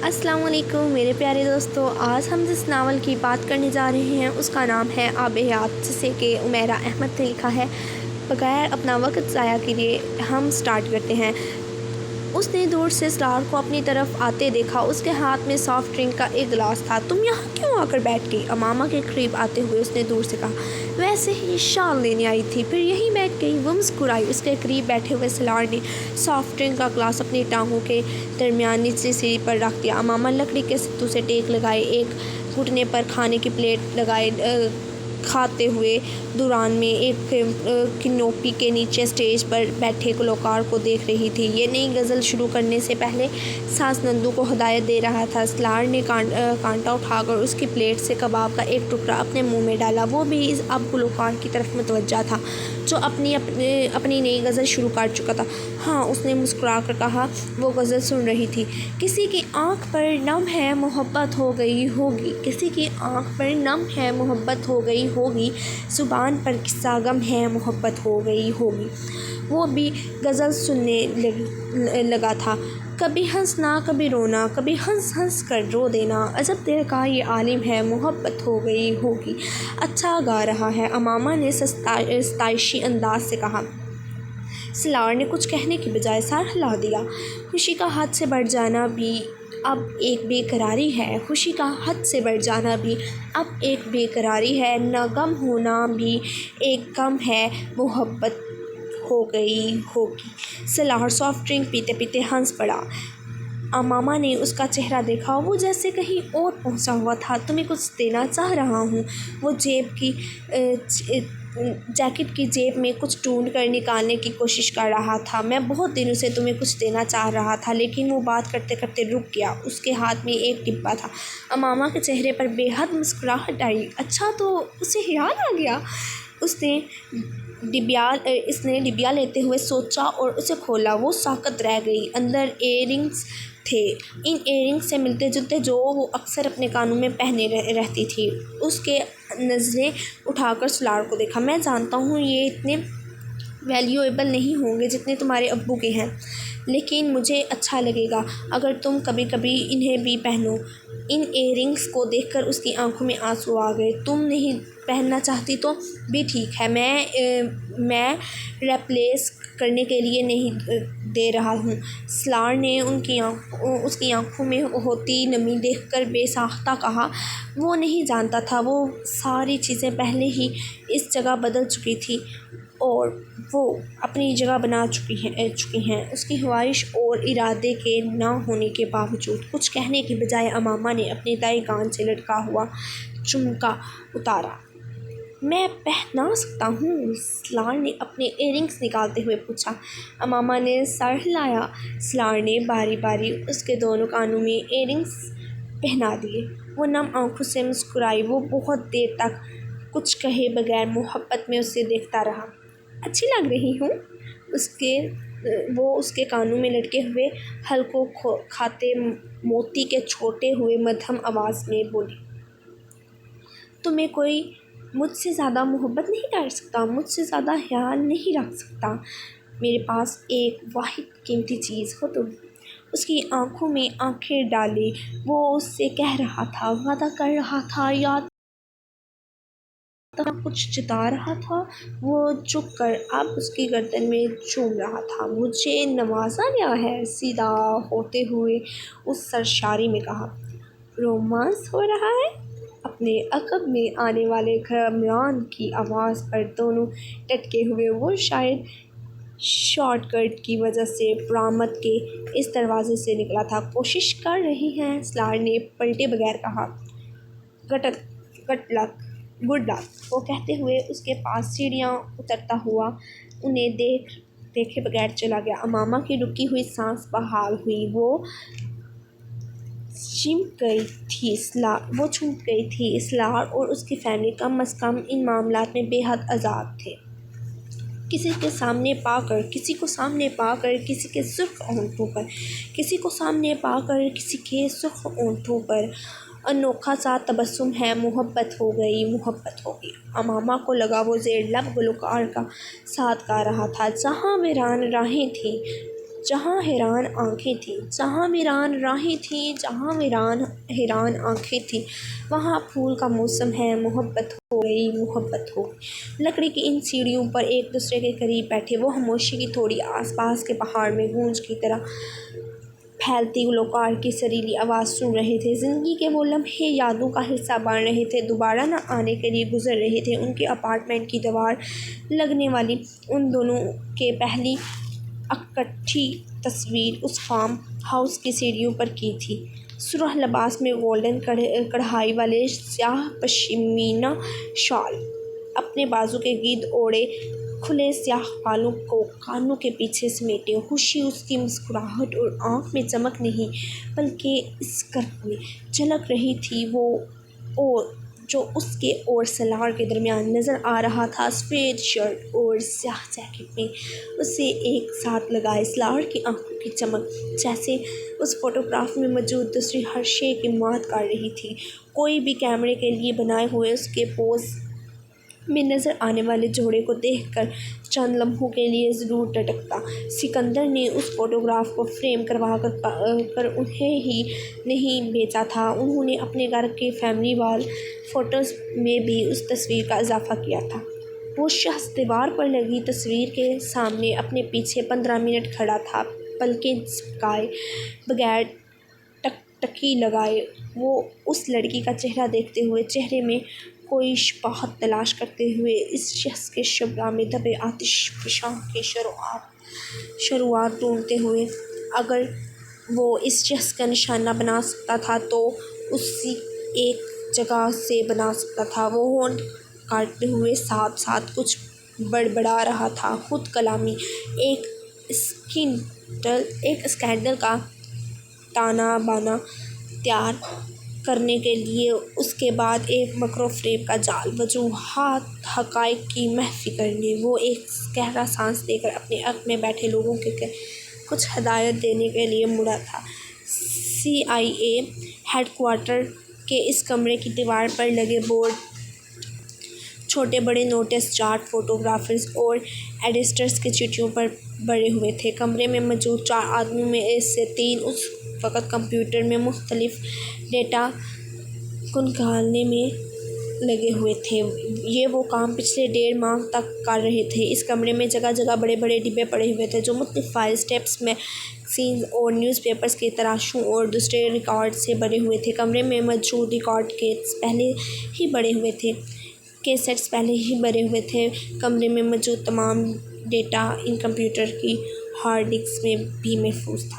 السلام علیکم میرے پیارے دوستو، آج ہم جس ناول کی بات کرنے جا رہے ہیں اس کا نام ہے آب حیات، جسے کہ عمیرہ احمد نے لکھا ہے۔ بغیر اپنا وقت ضائع کیے ہم سٹارٹ کرتے ہیں۔ اس نے دور سے سلار کو اپنی طرف آتے دیکھا۔ اس کے ہاتھ میں سافٹ ڈرنک کا ایک گلاس تھا۔ تم یہاں کیوں آ کر بیٹھ گئی؟ امامہ کے قریب آتے ہوئے اس نے دور سے کہا۔ ویسے ہی شال لینے آئی تھی، پھر یہیں بیٹھ گئی۔ وہ مسکرائی۔ اس کے قریب بیٹھے ہوئے سلار نے سافٹ ڈرنک کا گلاس اپنی ٹانگوں کے درمیان نچلی سیڑھی پر رکھ دیا۔ امامہ لکڑی کے ستو سے ٹیک لگائے ایک گھٹنے پر کھانے کی پلیٹ لگائے کھاتے ہوئے دوران میں ایک کنوپی کے نیچے اسٹیج پر بیٹھے گلوکار کو دیکھ رہی تھی۔ یہ نئی غزل شروع کرنے سے پہلے ساس نندو کو ہدایت دے رہا تھا۔ سلار نے کانٹا اٹھا کر اس کی پلیٹ سے کباب کا ایک ٹکڑا اپنے منہ میں ڈالا۔ وہ بھی اب گلوکار کی طرف متوجہ تھا جو اپنی نئی غزل شروع کر چکا تھا۔ ہاں، اس نے مسکرا کر کہا۔ وہ غزل سن رہی تھی۔ کسی کی آنکھ پر نم ہے محبت ہو گئی ہوگی، کسی کی آنکھ پر نم ہے محبت ہو گئی ہوگی، زبان پر قصہ غم ہے محبت ہو گئی ہوگی۔ وہ بھی غزل سننے لگا تھا۔ کبھی ہنسنا کبھی رونا، کبھی ہنس ہنس کر رو دینا، عجب دل کا یہ عالم ہے محبت ہو گئی ہوگی۔ اچھا گا رہا ہے، امامہ نے ستائشی انداز سے کہا۔ سلار نے کچھ کہنے کی بجائے سر ہلا دیا۔ خوشی کا حد سے بڑھ جانا بھی اب ایک بے قراری ہے، خوشی کا حد سے بڑھ جانا بھی اب ایک بے قراری ہے، نہ غم ہونا بھی ایک غم ہے، محبت ہو گئی ہوگی۔ سلار سافٹ ڈرنک پیتے پیتے ہنس پڑا۔ امامہ نے اس کا چہرہ دیکھا، وہ جیسے کہیں اور پہنچا ہوا تھا۔ تمہیں کچھ دینا چاہ رہا ہوں۔ وہ جیکٹ کی جیب میں کچھ ڈھونڈ کر نکالنے کی کوشش کر رہا تھا۔ میں بہت دنوں سے تمہیں کچھ دینا چاہ رہا تھا، لیکن وہ بات کرتے کرتے رک گیا۔ اس کے ہاتھ میں ایک ڈبہ تھا۔ امامہ کے چہرے پر بے حد مسکراہٹ آئی۔ اچھا، تو اسے خیال آ گیا۔ اس نے ڈبیا لیتے ہوئے سوچا اور اسے کھولا۔ وہ ساکت رہ گئی۔ اندر ایئر رنگز تھے، ان ایئر رنگز سے ملتے جلتے جو وہ اکثر اپنے کانوں میں پہنے رہتی تھی۔ اس کے نظریں اٹھا کر سلار کو دیکھا۔ میں جانتا ہوں یہ اتنے ویلیویبل نہیں ہوں گے جتنے تمہارے ابو کے ہیں، لیکن مجھے اچھا لگے گا اگر تم کبھی کبھی انہیں بھی پہنو۔ ان ایئر رنگز کو دیکھ کر اس کی آنکھوں میں آنسو آ گئے۔ تم نہیں پہننا چاہتی تو بھی ٹھیک ہے، میں ریپلیس کرنے کے لیے نہیں دے رہا ہوں۔ سلار نے اس کی آنکھوں میں ہوتی نمی دیکھ کر بے ساختہ کہا۔ وہ نہیں جانتا تھا، وہ ساری چیزیں پہلے ہی اس جگہ بدل چکی تھی اور وہ اپنی جگہ بنا چکی ہیں۔ اس کی خواہش اور ارادے کے نہ ہونے کے باوجود کچھ کہنے کی بجائے امامہ نے اپنے دائیں کان سے لٹکا ہوا جھمکا اتارا۔ میں پہنا سکتا ہوں؟ سلار نے اپنے ایئر رنگز نکالتے ہوئے پوچھا۔ امامہ نے سر ہلایا۔ سلار نے باری باری اس کے دونوں کانوں میں ایئر رنگز پہنا دیے۔ وہ نم آنکھوں سے مسکرائی۔ وہ بہت دیر تک کچھ کہے بغیر محبت میں اسے دیکھتا رہا۔ اچھی لگ رہی ہوں؟ وہ اس کے کانوں میں لٹکے ہوئے حلقوں کھاتے موتی کے چھوٹے ہوئے مدھم آواز میں بولی۔ تمہیں کوئی مجھ سے زیادہ محبت نہیں کر سکتا، مجھ سے زیادہ خیال نہیں رکھ سکتا۔ میرے پاس ایک واحد قیمتی چیز ہو تم۔ اس کی آنکھوں میں آنکھیں ڈالے وہ اس سے کہہ رہا تھا، وعدہ کر رہا تھا، یا کچھ جتا رہا تھا۔ وہ جھک کر اب اس کی گردن میں چوم رہا تھا۔ مجھے نوازا گیا ہے، سیدھا ہوتے ہوئے اس سرشاری میں کہا۔ رومانس ہو رہا ہے؟ اپنے عقب میں آنے والے گھمران کی آواز پر دونوں ٹٹکے ہوئے۔ وہ شاید شارٹ کٹ کی وجہ سے برآمد کے اس دروازے سے نکلا تھا۔ کوشش کر رہی ہیں؟ سلار نے پلٹے بغیر کہا۔ گڈ لک، وہ کہتے ہوئے اس کے پاس سیڑھیاں اترتا ہوا انہیں دیکھے بغیر چلا گیا۔ امامہ کی رکی ہوئی سانس بحال ہوئی۔ وہ چمک گئی تھی۔ سلار اور اس کی فیملی کم از کم ان معاملات میں بے حد آزاد تھے۔ کسی کو سامنے پا کر کسی کے سرخ ہونٹوں پر انوکھا سا تبسم ہے، محبت ہو گئی۔ امامہ کو لگا وہ زیر لب گلوکار کا ساتھ گا رہا تھا۔ جہاں ویران راہیں تھیں جہاں حیران آنکھیں تھیں، جہاں ویران راہیں تھیں، جہاں ویران حیران آنکھیں تھیں، وہاں پھول کا موسم ہے، محبت ہو گئی، محبت ہو گئی۔ لکڑی کی ان سیڑھیوں پر ایک دوسرے کے قریب بیٹھے وہ خاموشی کی تھوڑی آس پاس کے پہاڑ میں گونج کی طرح پھیلتی گلوکار کی سریلی آواز سن رہے تھے۔ زندگی کے وہ لمحے یادوں کا حصہ بن رہے تھے، دوبارہ نہ آنے کے لیے گزر رہے تھے۔ ان کے اپارٹمنٹ کی دیوار لگنے والی ان دونوں کی پہلی اکٹھی تصویر اس فارم ہاؤس کی سیڑھیوں پر کی تھی۔ سرخ لباس میں گولڈن کڑھائی والے سیاہ پشمینہ شال، اپنے بازو کے گرد اوڑھے کھلے سیاہ بالوں کو کانوں کے پیچھے سمیٹے، خوشی اس کی مسکراہٹ اور آنکھ میں چمک نہیں بلکہ اسکرٹ میں جھلک رہی تھی، وہ اور جو اس کے اور سالار کے درمیان نظر آ رہا تھا۔ سفید شرٹ اور سیاہ جیکٹ میں اسے ایک ساتھ لگائے سالار کی آنکھوں کی چمک جیسے اس فوٹوگراف میں موجود دوسری ہر شے کی مات کر رہی تھی۔ کوئی بھی کیمرے کے لیے بنائے ہوئے اس کے پوز میں نظر آنے والے جوڑے کو دیکھ کر چند لمحوں کے لیے ضرور ٹھٹکتا۔ سکندر نے اس فوٹوگراف کو فریم کروا کر انہیں ہی نہیں بھیجا تھا، انہوں نے اپنے گھر کے فیملی وال فوٹوز میں بھی اس تصویر کا اضافہ کیا تھا۔ وہ شخص دیوار پر لگی تصویر کے سامنے اپنے پیچھے 15 منٹ کھڑا تھا، پلکیں جھپکائے بغیر ٹکٹکی لگائے، وہ اس لڑکی کا چہرہ دیکھتے ہوئے، چہرے میں کوئی شباہت تلاش کرتے ہوئے، اس شخص کے شبرا میں دبے آتش فشاں کی شروعات ڈھونڈتے ہوئے۔ اگر وہ اس شخص کا نشانہ بنا سکتا تھا تو اسی ایک جگہ سے بنا سکتا تھا۔ وہ ہونٹ کاٹتے ہوئے ساتھ ساتھ کچھ بڑبڑا رہا تھا، خود کلامی، ایک اسکینڈل کا تانا بانا تیار کرنے کے لیے، اس کے بعد ایک مکرو فریب کا جال، وجوہات، حقائق کی محو کرنے۔ وہ ایک گہرا سانس لے کر اپنے عقب میں بیٹھے لوگوں کو کچھ ہدایت دینے کے لیے مڑا تھا۔ CIA ہیڈ کوارٹر کے اس کمرے کی دیوار پر لگے بورڈ چھوٹے بڑے نوٹس، چارٹ، فوٹوگرافرز اور ایڈیٹرز کی چٹھیوں پر بھرے ہوئے تھے۔ کمرے میں موجود 4 آدمیوں میں سے 3 اس وقت کمپیوٹر میں مختلف ڈیٹا کھنگالنے میں لگے ہوئے تھے۔ یہ وہ کام پچھلے 1.5 ماہ تک کر رہے تھے۔ اس کمرے میں جگہ جگہ بڑے بڑے ڈبے پڑے ہوئے تھے جو مختلف فائلز، ٹیپس، میگزینز اور نیوز پیپرز کے تراشوں اور دوسرے ریکارڈز سے بھرے ہوئے تھے۔ کمرے میں موجود ریکارڈ کیسٹس پہلے ہی بھرے ہوئے تھے۔ کمرے میں موجود تمام ڈیٹا ان کمپیوٹر کی ہارڈ ڈسک میں بھی محفوظ تھا۔